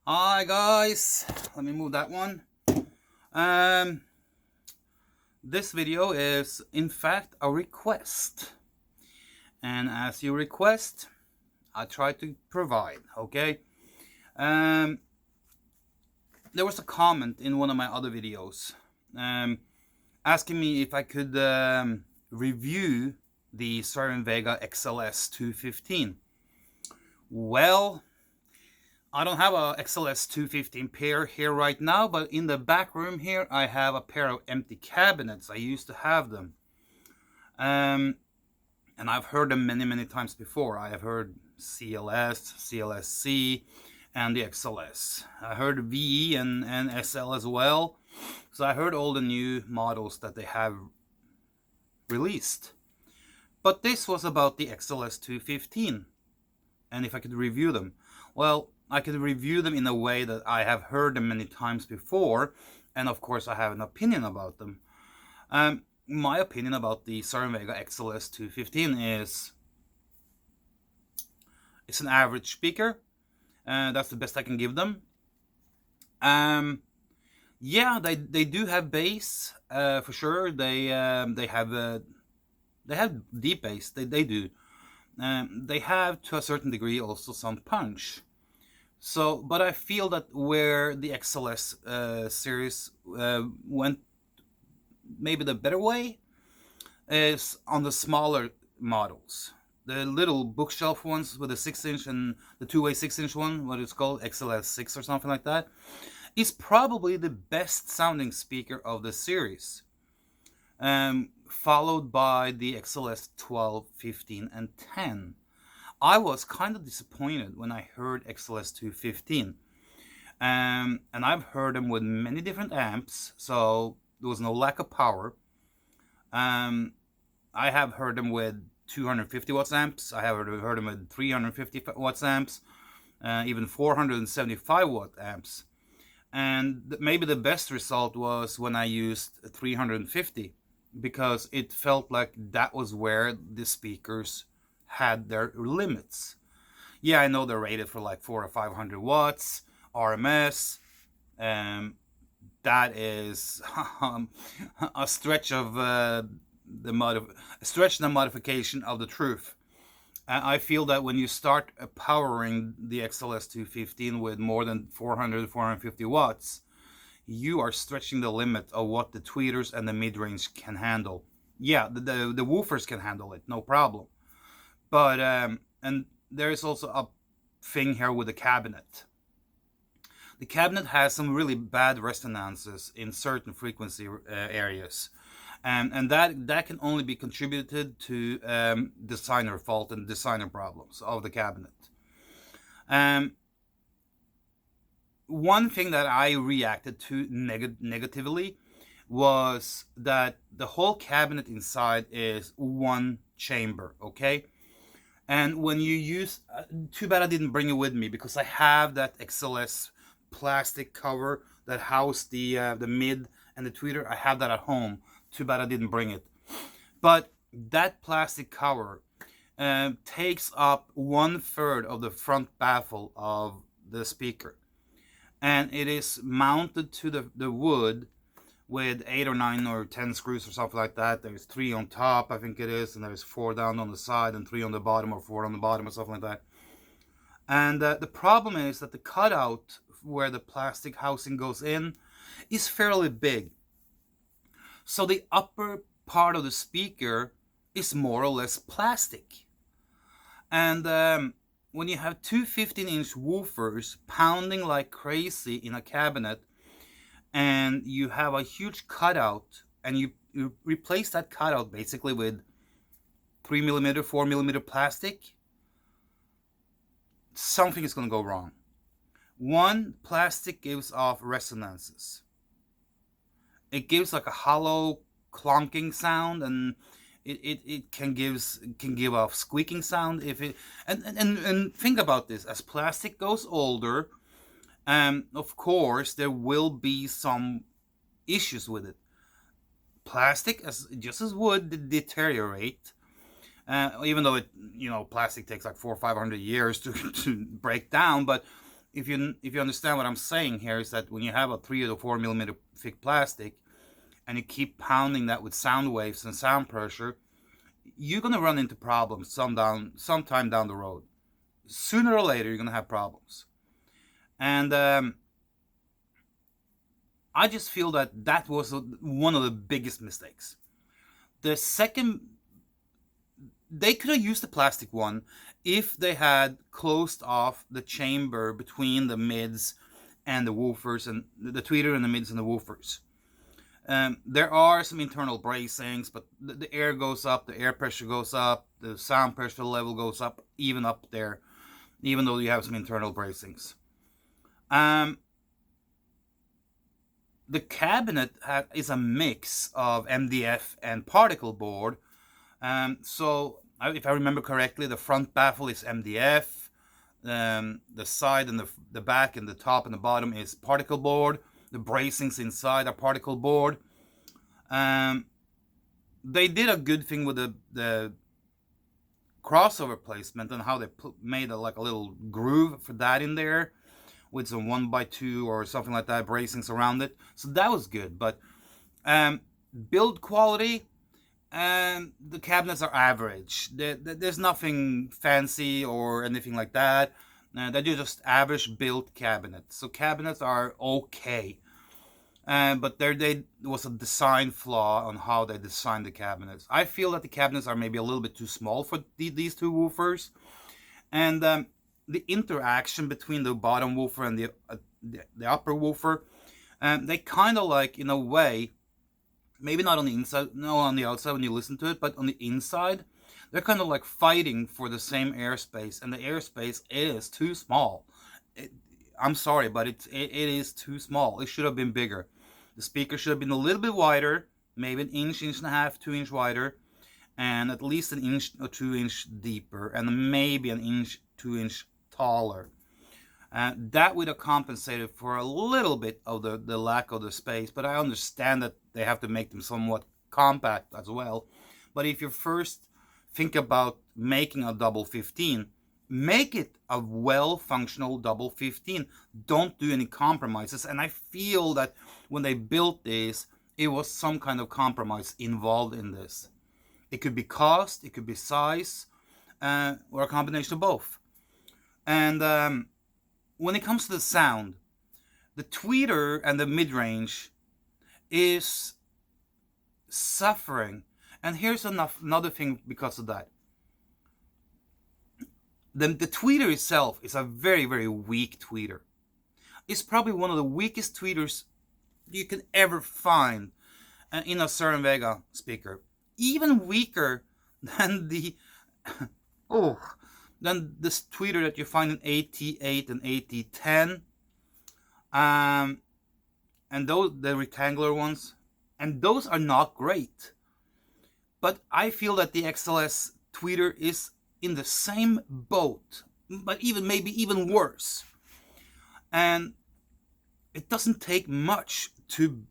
Hi guys, let me move that one. Um, this video is in fact a request, and as you request, I try to provide. Okay. Um, there was a comment in one of my other videos, asking me if I could review the Cerwin-Vega XLS-215. Well, I don't have a XLS-215 pair here right now, but in the back room here I have a pair of empty cabinets. I used to have them. And I've heard them many times before. I have heard CLS, CLSC, and the XLS. I heard VE and SL as well. So I heard all the new models that they have released. But this was about the XLS-215, and if I could review them. Well, I could review them in a way that I have heard them many times before, and of course I have an opinion about them. My opinion about the Cerwin-Vega XLS-215 is it's an average speaker. That's the best I can give them. Yeah, they do have bass for sure. They have deep bass. They do. They have to a certain degree also some punch. So, but I feel that where the XLS series went maybe the better way is on the smaller models. The little bookshelf ones with the 6-inch and the two-way 6-inch one, what it's called, XLS6 or something like that, is probably the best sounding speaker of the series. Followed by the XLS-12, 15, and 10. I was kind of disappointed when I heard XLS-215. And I've heard them with many different amps, so there was no lack of power. I have heard them with 250 watts amps. I have heard them with 350 watts amps, even 475 watt amps. And maybe the best result was when I used 350, because it felt like that was where the speakers had their limits. Yeah, I know they're rated for like 400 or 500 watts RMS. That is a stretch of the modification of the truth. I feel that when you start powering the XLS-215 with more than 400 450 watts, you are stretching the limit of what the tweeters and the mid-range can handle. Yeah, the woofers can handle it, no problem. But and there is also a thing here with the cabinet. The cabinet has some really bad resonances in certain frequency areas, and that can only be contributed to designer fault and designer problems of the cabinet. One thing that I reacted to negatively was that the whole cabinet inside is one chamber, okay? And when you use, too bad I didn't bring it with me, because I have that XLS plastic cover that housed the mid and the tweeter. I have that at home. Too bad I didn't bring it. But that plastic cover takes up 1/3 of the front baffle of the speaker, and it is mounted to the wood with 8 or 9 or 10 screws or something like that. There's 3 on top, I think it is, and there's 4 down on the side and 3 on the bottom, or 4 on the bottom or something like that. And the problem is that the cutout where the plastic housing goes in is fairly big. So the upper part of the speaker is more or less plastic. And when you have two 15-inch woofers pounding like crazy in a cabinet, and you have a huge cutout, and you replace that cutout basically with 3mm, 4mm plastic, something is going to go wrong. One, plastic gives off resonances. It gives like a hollow clonking sound, and it can give off squeaking sound if it and think about this. As plastic goes older, of course there will be some issues with it. Plastic, just as wood, deteriorate, even though plastic takes like 400 or 500 years to break down. But if you understand what I'm saying here, is that when you have a 3 to 4 millimeter thick plastic and you keep pounding that with sound waves and sound pressure, you're gonna run into problems sometime down the road. Sooner or later, you're gonna have problems. And I just feel that that was one of the biggest mistakes. The second, they could have used the plastic one if they had closed off the chamber between the mids and the woofers, and the tweeter and the mids and the woofers. There are some internal bracings, but the air goes up, the air pressure goes up, the sound pressure level goes up, even up there, even though you have some internal bracings. The cabinet is a mix of MDF and particle board. So if I remember correctly, the front baffle is MDF, the side and the back and the top and the bottom is particle board. The bracings inside are particle board. They did a good thing with the crossover placement and how they made like a little groove for that in there with some 1x2 or something like that bracings around it. So that was good. But build quality, the cabinets are average. There's nothing fancy or anything like that. They're just average built cabinets. So cabinets are okay. But there was a design flaw on how they designed the cabinets. I feel that the cabinets are maybe a little bit too small for these two woofers. And the interaction between the bottom woofer and the upper woofer, they kind of like, in a way, maybe not on the inside, no, on the outside when you listen to it, but on the inside, they're kind of like fighting for the same airspace, and the airspace is too small. I'm sorry, but it is too small. It should have been bigger. The speaker should have been a little bit wider, maybe an inch and a half, 2 inch wider, and at least an inch or 2 inch deeper, and maybe an inch, 2 inch taller. That would have compensated for a little bit of the lack of the space, but I understand that they have to make them somewhat compact as well. But if you first think about making a double 15, make it a well-functional double 15. Don't do any compromises. And I feel that when they built this, it was some kind of compromise involved in this. It could be cost, it could be size, or a combination of both. And when it comes to the sound, the tweeter and the mid-range is suffering. And here's another thing because of that. The tweeter itself is a very, very weak tweeter. It's probably one of the weakest tweeters you can ever find in a Cerwin-Vega speaker. Even weaker than the than this tweeter that you find in AT8 and AT10, and those, the rectangular ones, and those are not great. But I feel that the XLS tweeter is in the same boat, but maybe even worse. And it doesn't take much to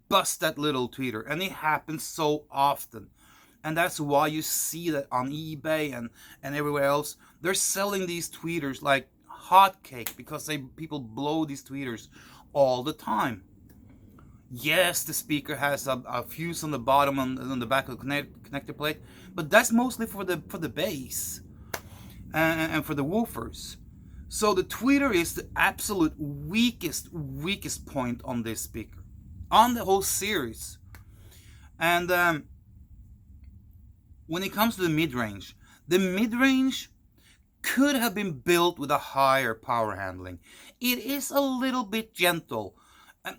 bust that little tweeter, and it happens so often. And that's why you see that on eBay and everywhere else, they're selling these tweeters like hotcake because people blow these tweeters all the time. Yes, the speaker has a fuse on the bottom on the back of the connector plate, but that's mostly for the bass and for the woofers. So the tweeter is the absolute weakest point on this speaker, on the whole series. And when it comes to the mid-range could have been built with a higher power handling. It is a little bit gentle. I'm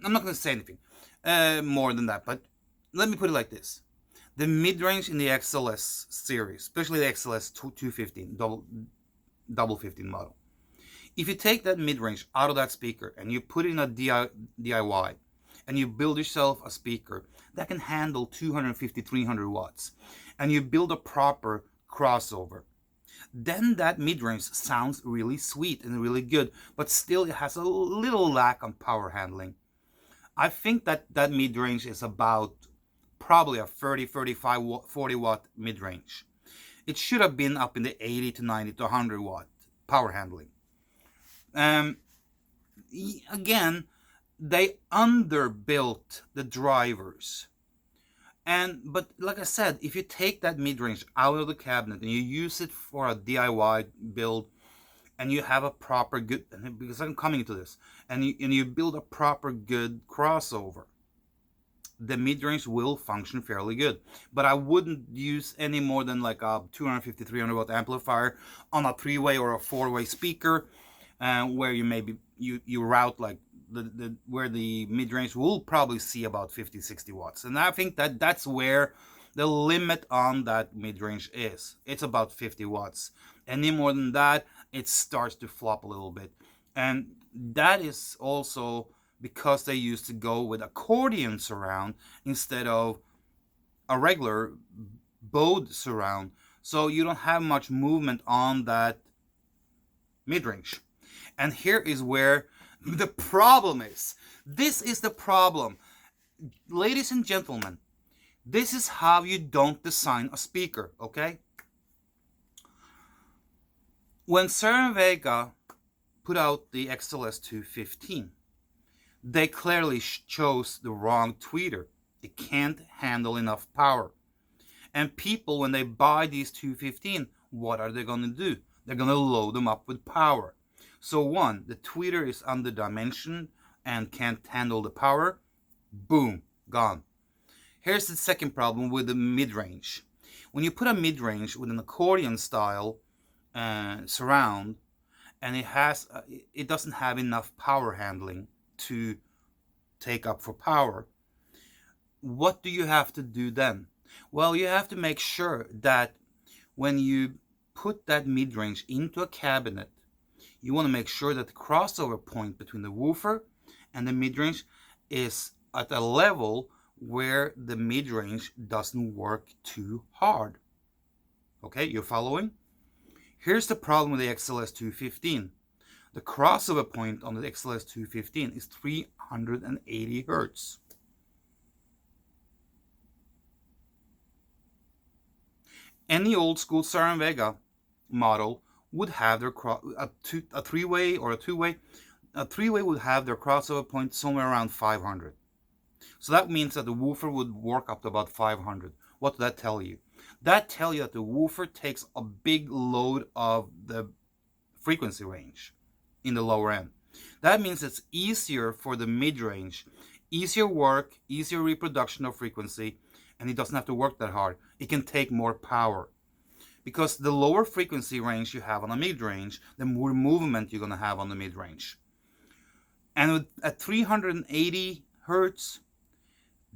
not going to say anything more than that, but let me put it like this. The mid-range in the XLS series, especially the XLS-215, double 15 model. If you take that mid-range out of that speaker and you put it in a DIY, and you build yourself a speaker that can handle 250, 300 watts, and you build a proper crossover, then that mid-range sounds really sweet and really good, but still it has a little lack on power handling. I think that mid-range is about probably a 30, 35, 40 watt mid-range. It should have been up in the 80 to 90 to 100 watt power handling. Um, Again, they underbuilt the drivers. But like I said, if you take that mid-range out of the cabinet and you use it for a DIY build, and you have a proper good, because I'm coming to this, and you build a proper good crossover, the mid-range will function fairly good. But I wouldn't use any more than like a 250 300 watt amplifier on a 3-way or a 4-way speaker, where you maybe you route like the where the mid-range will probably see about 50-60 watts. And I think that's where the limit on that mid-range is. It's about 50 watts. Any more than that, it starts to flop a little bit. And that is also because they used to go with accordion surround instead of a regular bowed surround. So you don't have much movement on that mid-range. And here is where the problem is. This is the problem. Ladies and gentlemen, this is how you don't design a speaker, okay? When Cerwin-Vega put out the XLS-215, they clearly chose the wrong tweeter. It can't handle enough power. And people, when they buy these 215, what are they going to do? They're going to load them up with power. So one, the tweeter is underdimensioned and can't handle the power. Boom, gone. Here's the second problem with the mid-range. When you put a mid-range with an accordion style surround, and it doesn't have enough power handling to take up for power, what do you have to do then? Well, you have to make sure that when you put that mid-range into a cabinet, you want to make sure that the crossover point between the woofer and the mid-range is at a level where the mid-range doesn't work too hard. Okay, you're following? Here's the problem with the XLS-215. The crossover point on the XLS-215 is 380 Hertz. Any old school Cerwin-Vega model would have their a 3-way or a 2-way. A 3-way would have their crossover point somewhere around 500. So that means that the woofer would work up to about 500. What does that tell you? That tells you that the woofer takes a big load of the frequency range in the lower end. That means it's easier for the mid-range, easier work, easier reproduction of frequency, and it doesn't have to work that hard. It can take more power. Because the lower frequency range you have on a mid-range, the more movement you're going to have on the mid-range. And at 380 Hertz,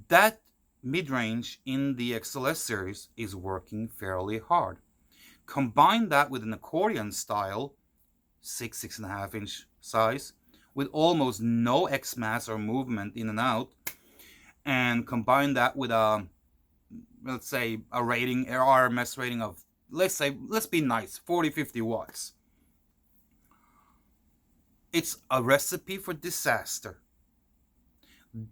that mid-range in the XLS series is working fairly hard. Combine that with an accordion style, 6.5 inch size, with almost no X-mass or movement in and out, and combine that with a, let's say, a rating, RMS rating of, let's be nice, 40-50 watts. It's a recipe for disaster.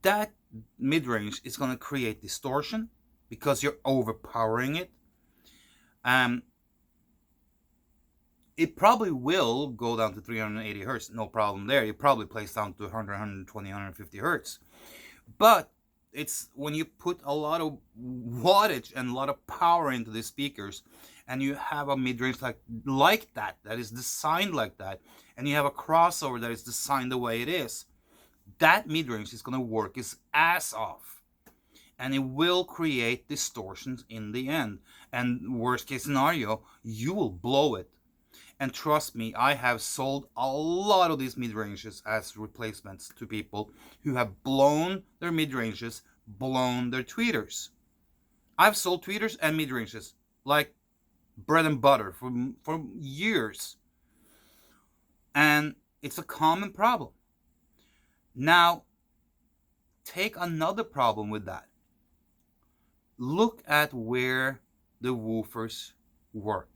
That mid-range is going to create distortion because you're overpowering it. It probably will go down to 380 Hertz, no problem there. It probably plays down to 100, 120, 150 Hertz. But it's when you put a lot of wattage and a lot of power into the speakers, and you have a mid-range like that is designed like that, and you have a crossover that is designed the way it is, that mid-range is going to work its ass off, and it will create distortions in the end. And worst case scenario, you will blow it. And trust me, I have sold a lot of these mid-ranges as replacements to people who have blown their mid-ranges, blown their tweeters. I've sold tweeters and mid-ranges like bread and butter for years. And it's a common problem. Now, take another problem with that. Look at where the woofers work.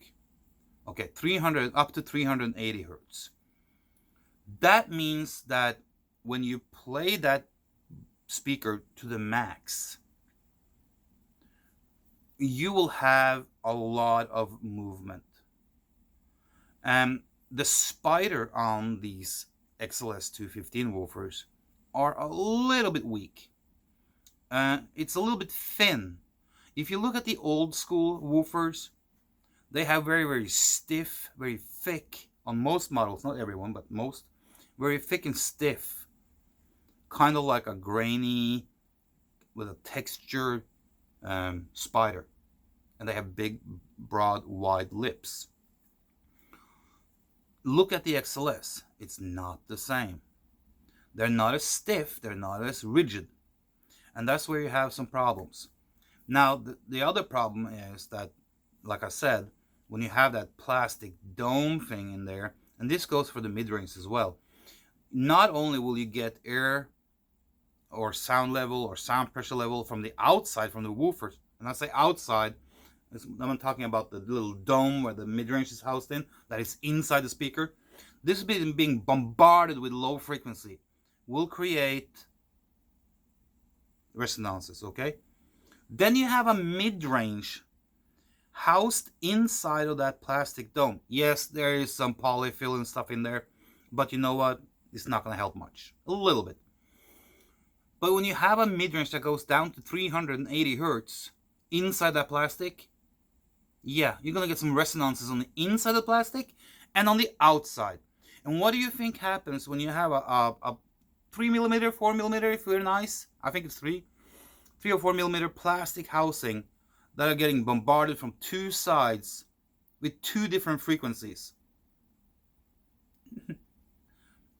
Okay, 300 up to 380 Hertz. That means that when you play that speaker to the max, you will have a lot of movement. the spider on these XLS-215 woofers are a little bit weak. It's a little bit thin. If you look at the old school woofers, they have very, very stiff, very thick, on most models, not everyone, but most, very thick and stiff. Kind of like a grainy, with a textured spider. And they have big, broad, wide lips. Look at the XLS. It's not the same. They're not as stiff, they're not as rigid. And that's where you have some problems. Now, the other problem is that, like I said, when you have that plastic dome thing in there, and this goes for the mid-range as well, not only will you get air or sound level or sound pressure level from the outside, from the woofers, and I say outside, I'm talking about the little dome where the mid-range is housed in, that is inside the speaker. This is being bombarded with low frequency will create resonances, okay? Then you have a mid-range housed inside of that plastic dome. Yes, there is some polyfill and stuff in there, but you know what? It's not going to help much. A little bit. But when you have a mid-range that goes down to 380 hertz inside that plastic, yeah, you're going to get some resonances on the inside of the plastic and on the outside. And what do you think happens when you have a 3mm, 4mm, if we're nice? I think it's 3 or 4mm plastic housing that are getting bombarded from two sides with two different frequencies.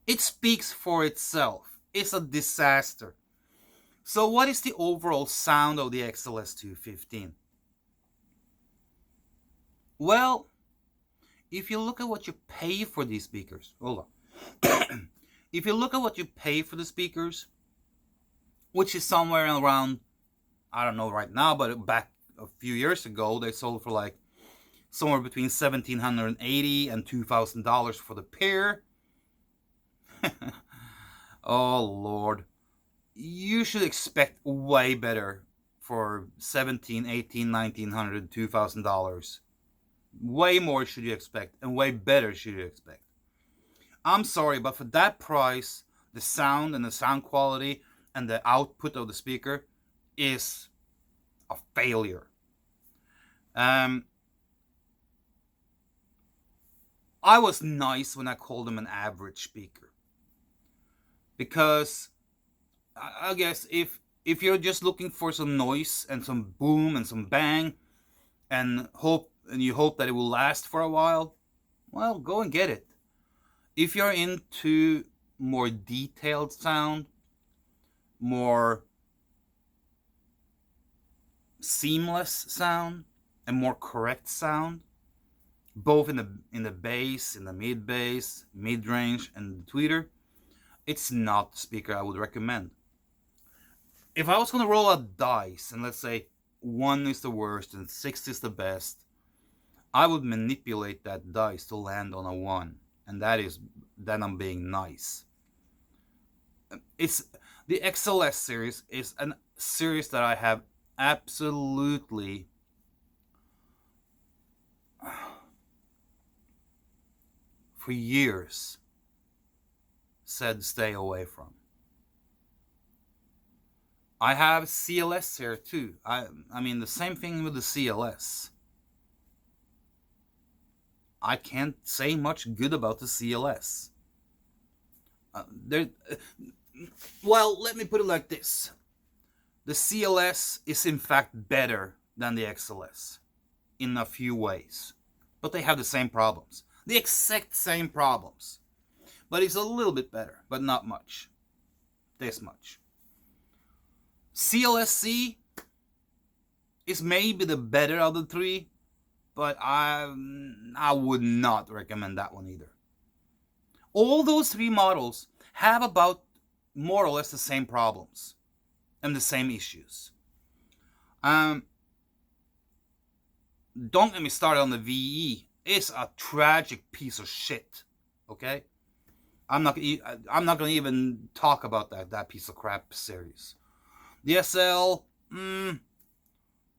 It speaks for itself. It's a disaster. So what is the overall sound of the XLS-215? Well, if you look at what you pay for these speakers, hold on. If you look at what you pay for the speakers, which is somewhere around, I don't know right now, but back a few years ago, they sold for like somewhere between $1,780 and $2,000 for the pair. Oh Lord, you should expect way better for $1,700, $1,800, $1,900, $2,000. Way more should you expect, and way better should you expect. I'm sorry, but for that price, the sound and the sound quality and the output of the speaker is a failure. I was nice when I called them an average speaker, because I guess if you're just looking for some noise and some boom and some bang and you hope that it will last for a while, well, go and get it. If you're into more detailed sound, more seamless sound, and more correct sound, both in the bass, in the mid bass, mid range, and the tweeter, it's not the speaker I would recommend. If I was going to roll a dice, and let's say 1 is the worst and 6 is the best, I would manipulate that dice to land on a 1, and then I'm being nice. It's the XLS series is a series that I have absolutely for years said stay away from. I have CLS here too. I mean, the same thing with the CLS. I can't say much good about the CLS. Well, let me put it like this. The CLS is in fact better than the XLS in a few ways. But they have the same problems. The exact same problems. But it's a little bit better, but not much. This much. CLSC is maybe the better of the three, but I would not recommend that one either. All those three models have about more or less the same problems and the same issues. Don't get me started on the VE. It's a tragic piece of shit. Okay, I'm not going to even talk about that piece of crap series. The SL,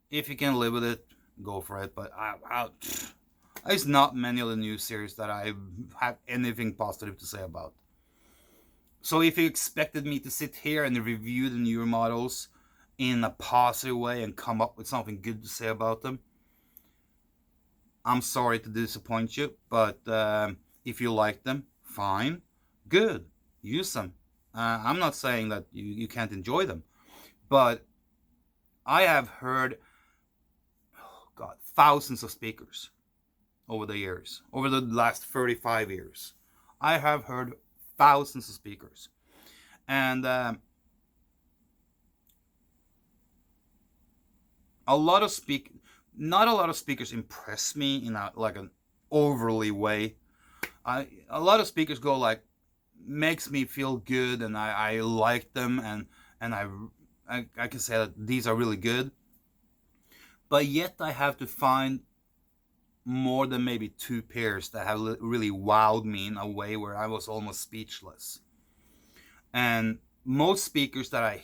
if you can live with it, go for it. But There's not many of the new series that I have anything positive to say about. So if you expected me to sit here and review the newer models in a positive way and come up with something good to say about them, I'm sorry to disappoint you, but if you like them, fine, good, use them. I'm not saying that you can't enjoy them, but I have heard, oh God, thousands of speakers over the years, over the last 35 years. I have heard thousands of speakers, and a lot of not a lot of speakers impress me in like an overly way. A lot of speakers go like, makes me feel good, and I like them, and I can say that these are really good. But yet I have to find more than maybe two pairs that have really wowed me in a way where I was almost speechless. And most speakers that I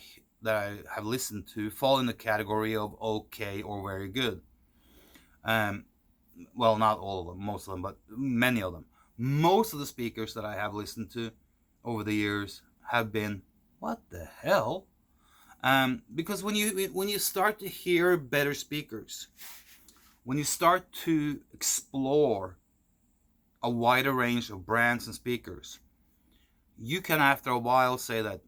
have listened to fall in the category of okay or very good. Um, well, not all of them, most of them, but many of them. Most of the speakers that I have listened to over the years have been, what the hell? Because when you start to hear better speakers, when you start to explore a wider range of brands and speakers, you can after a while say that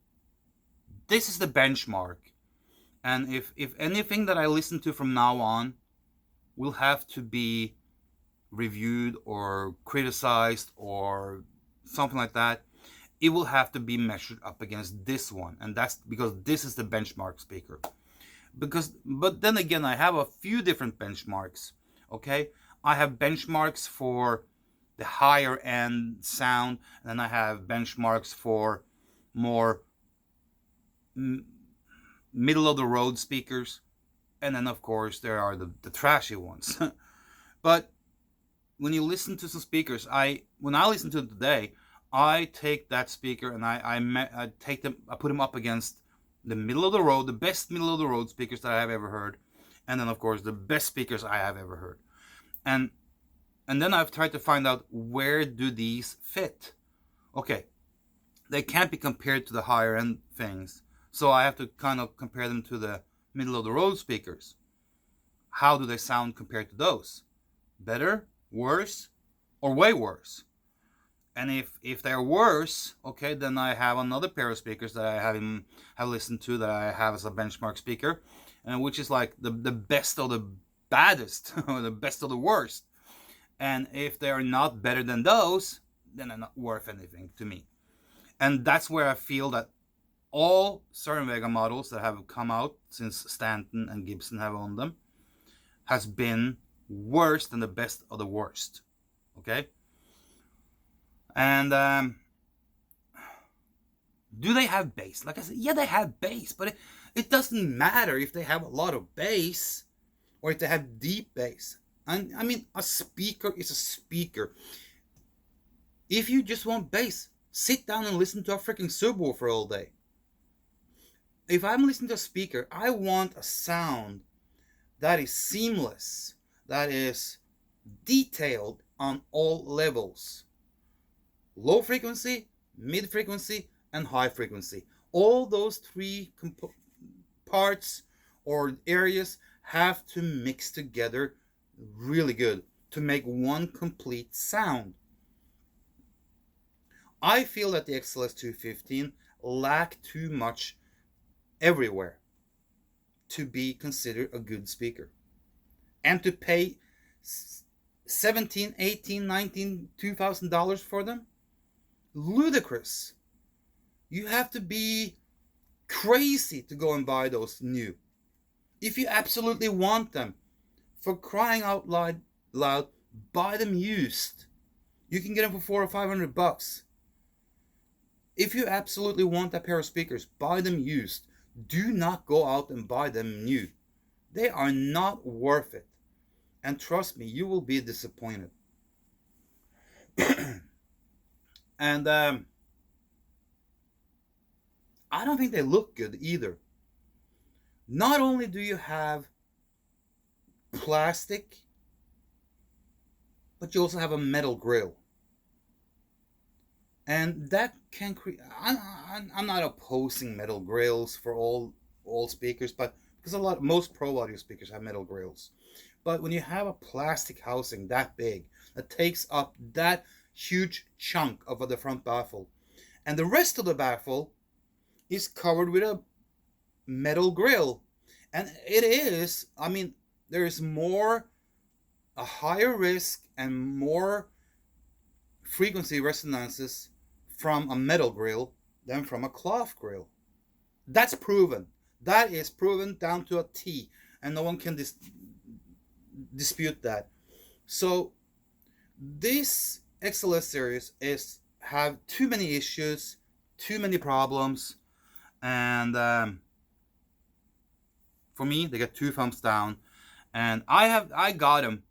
this is the benchmark. And if anything that I listen to from now on will have to be reviewed or criticized or something like that, it will have to be measured up against this one. And that's because this is the benchmark speaker. But then again, I have a few different benchmarks. Okay, I have benchmarks for the higher end sound, and then I have benchmarks for more middle of the road speakers, and then of course there are the trashy ones. But when you listen to some speakers, when I listen to it today, I take that speaker and I take them, I put them up against the middle of the road, the best middle of the road speakers that I have ever heard, and then of course the best speakers I have ever heard, and then I've tried to find out where do these fit. Okay, they can't be compared to the higher end things, so I have to kind of compare them to the middle of the road speakers. How do they sound compared to those? Better, worse, or way worse? And if they're worse, okay, then I have another pair of speakers that I have listened to that I have as a benchmark speaker, and which is like the best of the baddest, or the best of the worst. And if they are not better than those, then they're not worth anything to me. And that's where I feel that all Cerwin-Vega models that have come out since Stanton and Gibson have owned them has been worse than the best of the worst. Okay? And do they have bass? Like I said, yeah, they have bass, but it doesn't matter if they have a lot of bass or if they have deep bass. And I mean, a speaker is a speaker. If you just want bass, sit down and listen to a freaking subwoofer all day. If I'm listening to a speaker, I want a sound that is seamless, that is detailed on all levels. Low frequency, mid frequency, and high frequency. All those three parts or areas have to mix together really good to make one complete sound. I feel that the XLS-215 lack too much everywhere to be considered a good speaker. And to pay $17, $18, $19, $2,000 for them? Ludicrous. You have to be crazy to go and buy those new. If you absolutely want them, for crying out loud, buy them used. You can get them for $400 or $500. If you absolutely want that pair of speakers, buy them used. Do not go out and buy them new. They are not worth it. And trust me, you will be disappointed. And I don't think they look good either. Not only do you have plastic, but you also have a metal grill. And that can create. I'm not opposing metal grills for all speakers, but because most pro audio speakers have metal grills. But when you have a plastic housing that big that takes up that huge chunk of the front baffle, and the rest of the baffle is covered with a metal grill, and it is. I mean, there is a higher risk and more frequency resonances from a metal grill than from a cloth grill. That's proven. That is proven down to a T, and no one can dispute that. So this XLS series have too many issues, too many problems, and for me, they get 2 thumbs down. And I got them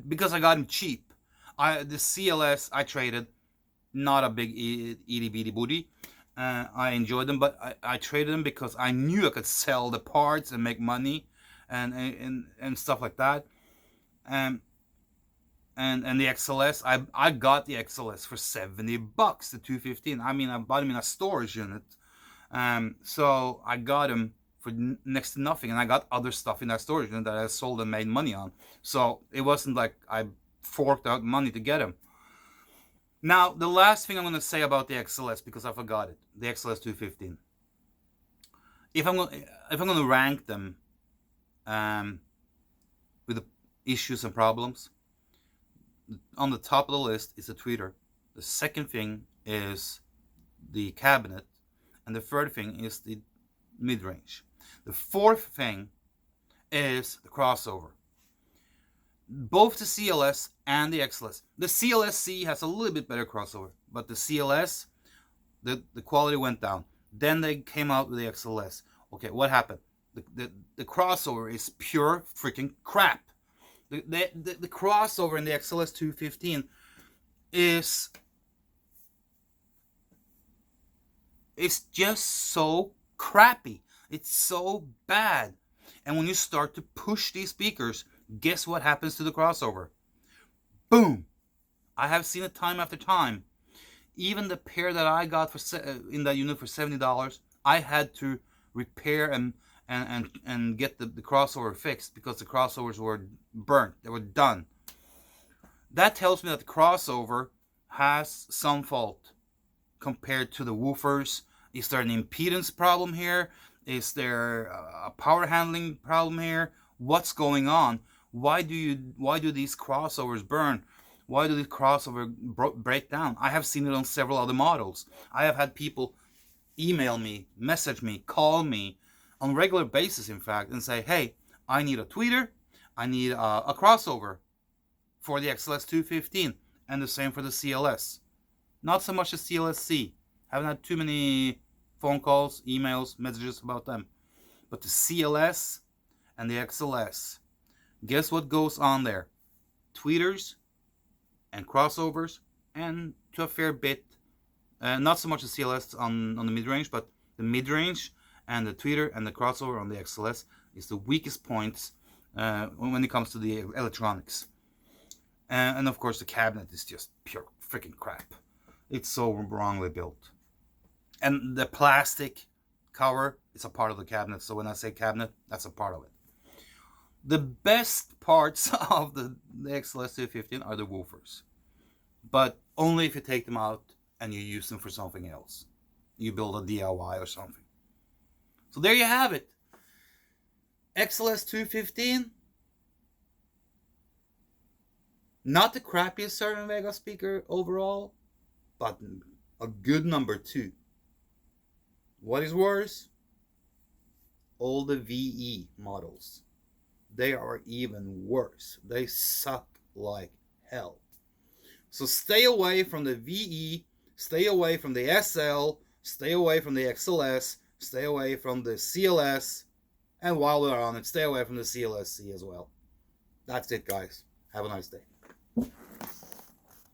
because I got them cheap. The CLS I traded, not a big itty bitty booty. I enjoyed them, but I traded them because I knew I could sell the parts and make money, and stuff like that. And the XLS, I got the XLS for $70, the 215. I mean, I bought them in a storage unit. So I got them for next to nothing, and I got other stuff in that storage unit that I sold and made money on. So it wasn't like I forked out money to get them. Now, the last thing I'm going to say about the XLS, because I forgot it, the XLS-215. If I'm going to rank them with the issues and problems, on the top of the list is the tweeter. The second thing is the cabinet. And the third thing is the mid-range. The fourth thing is the crossover. Both the CLS and the XLS. The CLS-C has a little bit better crossover, but the CLS, the quality went down. Then they came out with the XLS. Okay, what happened? The crossover is pure freaking crap. The crossover in the XLS-215 is just so crappy. It's so bad. And when you start to push these speakers, guess what happens to the crossover? Boom! I have seen it time after time. Even the pair that I got in that unit for $70, I had to repair and get the crossover fixed because the crossovers were burnt. They were done. That tells me that the crossover has some fault compared to the woofers. Is there an impedance problem here? Is there a power handling problem here? What's going on? Why do these crossovers burn? Why do these crossovers break down? I have seen it on several other models. I have had people email me, message me, call me on a regular basis, in fact, and say, hey, I need a tweeter, I need a crossover for the XLS-215, and the same for the CLS. Not so much the CLS-C. Haven't had too many phone calls, emails, messages about them. But the CLS and the XLS, guess what goes on there? Tweeters and crossovers, and to a fair bit, not so much the CLS on the mid-range, but the mid-range and the tweeter and the crossover on the XLS is the weakest points when it comes to the electronics. And of course the cabinet is just pure freaking crap. It's so wrongly built. And the plastic cover is a part of the cabinet. So when I say cabinet, that's a part of it. The best parts of the XLS-215 are the woofers. But only if you take them out and you use them for something else. You build a DIY or something. So there you have it. XLS-215. Not the crappiest Cerwin-Vega speaker overall, but a good number 2. What is worse? All the VE models. They are even worse. They suck like hell. So stay away from the VE, stay away from the SL, stay away from the XLS, stay away from the CLS, and while we're on it, stay away from the CLS-C as well. That's it, guys. Have a nice day.